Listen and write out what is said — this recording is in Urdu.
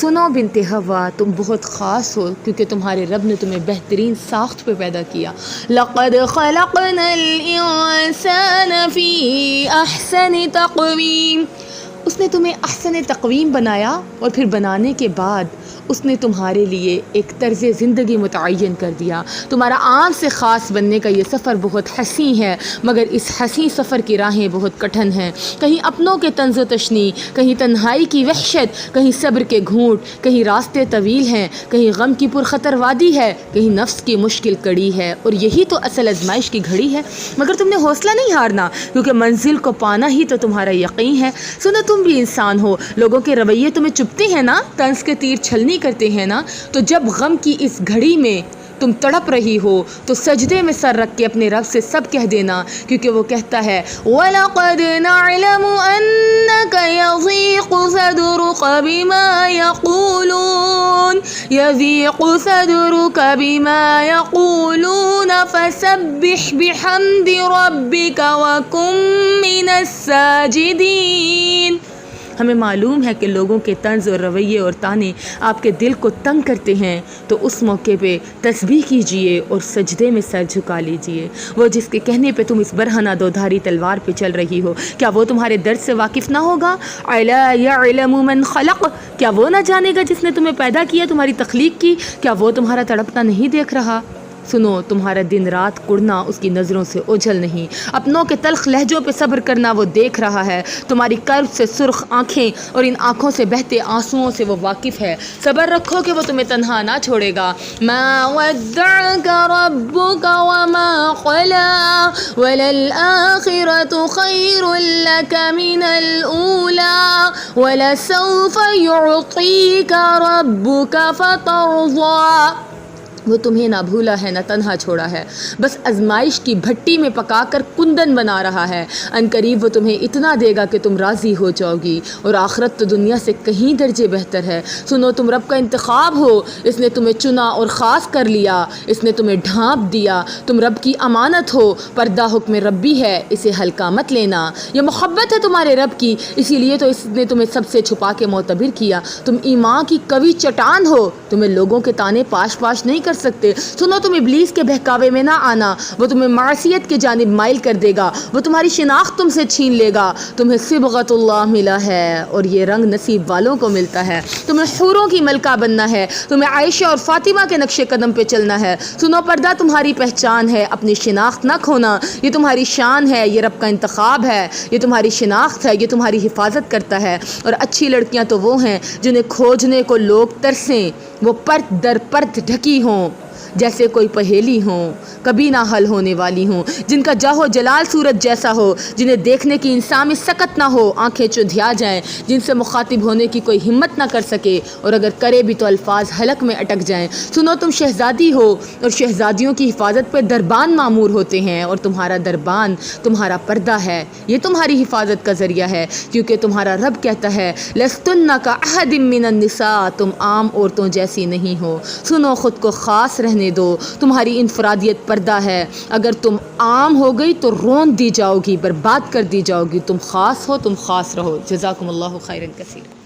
سنو بنت ہوا، تم بہت خاص ہو کیونکہ تمہارے رب نے تمہیں بہترین ساخت پہ پیدا کیا۔ لقد خلقنا الانسان فی احسن تقویم، اس نے تمہیں احسن تقویم بنایا، اور پھر بنانے کے بعد اس نے تمہارے لیے ایک طرز زندگی متعین کر دیا۔ تمہارا عام سے خاص بننے کا یہ سفر بہت حسین ہے، مگر اس حسین سفر کی راہیں بہت کٹھن ہیں۔ کہیں اپنوں کے طنز و تشنی، کہیں تنہائی کی وحشت، کہیں صبر کے گھونٹ، کہیں راستے طویل ہیں، کہیں غم کی پرخطر وادی ہے، کہیں نفس کی مشکل کڑی ہے، اور یہی تو اصل آزمائش کی گھڑی ہے۔ مگر تم نے حوصلہ نہیں ہارنا، کیونکہ منزل کو پانا ہی تو تمہارا یقین ہے۔ سنو، تم بھی انسان ہو، لوگوں کے رویے تمہیں چبھتے ہیں نا، طنز کے تیر چھلنی کرتے ہیں نا، تو جب غم کی اس گھڑی میں تم تڑپ رہی ہو تو سجدے میں سر رکھ کے اپنے رب سے سب کہہ دینا، کیونکہ وہ کہتا ہے وَلَقَدْ نَعْلَمُ أَنَّكَ يَضِيقُ صَدْرُكَ بِمَا يَقُولُونَ فَسَبِّحْ بِحَمْدِ رَبِّكَ وَكُن مِّنَ السَّاجِدِينَ۔ ہمیں معلوم ہے کہ لوگوں کے طنز اور رویے اور تانے آپ کے دل کو تنگ کرتے ہیں، تو اس موقع پہ تسبیح کیجئے اور سجدے میں سر جھکا لیجئے۔ وہ جس کے کہنے پہ تم اس برہنہ دو دھاری تلوار پہ چل رہی ہو، کیا وہ تمہارے درد سے واقف نہ ہوگا؟ اَلَا يَعْلَمُ مَنْ خَلَقَ، کیا وہ نہ جانے گا جس نے تمہیں پیدا کیا، تمہاری تخلیق کی؟ کیا وہ تمہارا تڑپنا نہیں دیکھ رہا؟ سنو، تمہارا دن رات کڑنا اس کی نظروں سے اوجھل نہیں، اپنوں کے تلخ لہجوں پہ صبر کرنا وہ دیکھ رہا ہے، تمہاری کرب سے سرخ آنکھیں اور ان آنکھوں سے بہتے آنسوؤں سے وہ واقف ہے۔ صبر رکھو کہ وہ تمہیں تنہا نہ چھوڑے گا۔ مَا وَدَّعَكَ رَبُّكَ وَمَا قَلَىٰ وَلَلْآخِرَةُ خَيْرٌ لَّكَ مِنَ الْأُولَىٰ وَلَسَوْفَ يُعْطِيكَ رَبُّكَ فَتَرْضَىٰ۔ وہ تمہیں نہ بھولا ہے نہ تنہا چھوڑا ہے، بس آزمائش کی بھٹی میں پکا کر کندن بنا رہا ہے۔ ان قریب وہ تمہیں اتنا دے گا کہ تم راضی ہو جاؤ گی، اور آخرت تو دنیا سے کہیں درجے بہتر ہے۔ سنو، تم رب کا انتخاب ہو، اس نے تمہیں چنا اور خاص کر لیا، اس نے تمہیں ڈھانپ دیا، تم رب کی امانت ہو۔ پردہ حکم ربی ہے، اسے ہلکا مت لینا، یہ محبت ہے تمہارے رب کی، اسی لیے تو اس نے تمہیں سب سے چھپا کے معتبر کیا۔ تم ایمان کی قوی چٹان ہو، تمہیں لوگوں کے تانے پاش پاش نہیں کر سکتے۔ سنو، تم ابلیس کے بہکاوے میں نہ آنا، وہ تمہیں معصیت کی جانب مائل کر دے گا، وہ تمہاری شناخت تم سے چھین لے گا۔ تمہیں صبغت اللہ ملا ہے، اور یہ رنگ نصیب والوں کو ملتا ہے۔ تمہیں حوروں کی ملکہ بننا ہے، تمہیں عائشہ اور فاطمہ کے نقش قدم پہ چلنا ہے۔ سنو، پردہ تمہاری پہچان ہے، اپنی شناخت نہ کھونا، یہ تمہاری شان ہے، یہ رب کا انتخاب ہے، یہ تمہاری شناخت ہے، یہ تمہاری حفاظت کرتا ہے۔ اور اچھی لڑکیاں تو وہ ہیں جنہیں کھوجنے کو لوگ ترسیں، وہ پرت در پرت ڈھکی ہوں جیسے کوئی پہیلی ہوں، کبھی نہ حل ہونے والی ہوں، جن کا جاہ و جلال سورج جیسا ہو، جنہیں دیکھنے کی انسان میں سکت نہ ہو، آنکھیں چندھیا جائیں، جن سے مخاطب ہونے کی کوئی ہمت نہ کر سکے، اور اگر کرے بھی تو الفاظ حلق میں اٹک جائیں۔ سنو، تم شہزادی ہو، اور شہزادیوں کی حفاظت پہ دربان معمور ہوتے ہیں، اور تمہارا دربان تمہارا پردہ ہے، یہ تمہاری حفاظت کا ذریعہ ہے، کیونکہ تمہارا رب کہتا ہے لَسْتُنَّ كَأَحَدٍ مِّنَ النِّسَاءِ، تم عام عورتوں جیسی نہیں ہو۔ سنو، خود کو خاص رہنے دو، تمہاری انفرادیت پردہ ہے، اگر تم عام ہو گئی تو روند دی جاؤ گی، برباد کر دی جاؤ گی۔ تم خاص ہو، تم خاص رہو۔ جزاکم اللہ خیرا کثیرا۔